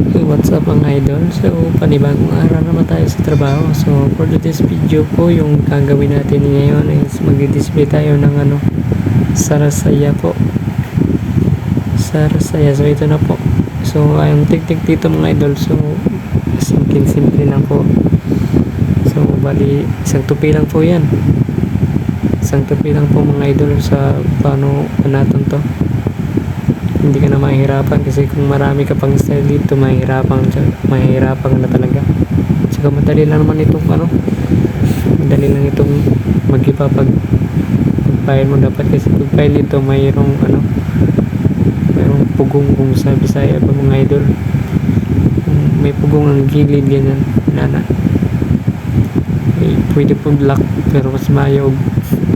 Hey, what's up mga idol? So, panibagong araw naman tayo sa trabaho. So, for today's video po, yung gagawin natin ngayon is mag-display tayo ng sarasaya po. Sarasaya. So, ito na po. So, yung tik-tik dito mga idol. So, simple lang po. So, bali, isang tupi lang po yan. Isang tupi lang po mga idol sa paano natin to. Hindi ka na mahihirapan kasi kung marami ka pang style dito, mahihirapan na talaga. Saka madali lang naman itong madali lang itong mag-ipa pag-file mo. Dapat kasi pag-file dito mayroong pugong kung sa Bisaya pa mga idol. May pugong ang gilid ganyan nana. Pwede po black pero mas mayo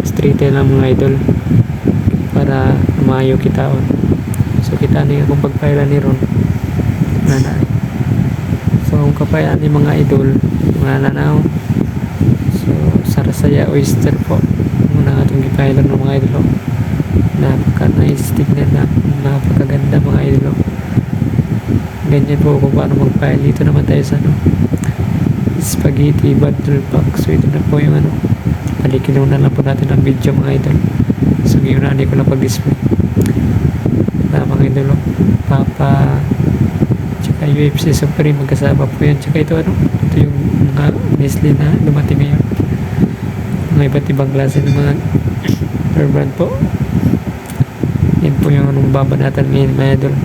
straight lang mga idol para mayo kitaon. So kita niyo kung pagpailan ni ron nana. So kung kapailan ni mga idol mga nanaw, so sarasaya oyster po muna atong gipailan ng mga idol. Napaka nice tignan na, napakaganda mga idol. Ganyan po kung paano mag-file. Dito naman tayo sa spaghetti bundle pack. So ito na po yung balikin na lang po natin ang video mga idol. So ngayon na ko na pag-display na mga idol. Papa tsaka UFC Supreme magkasama po yan. Tsaka ito ito yung mga Nestle na dumating ngayon. Mga iba't ibang klase ng mga brand po. Yan po yung babanatan ngayon mga idol.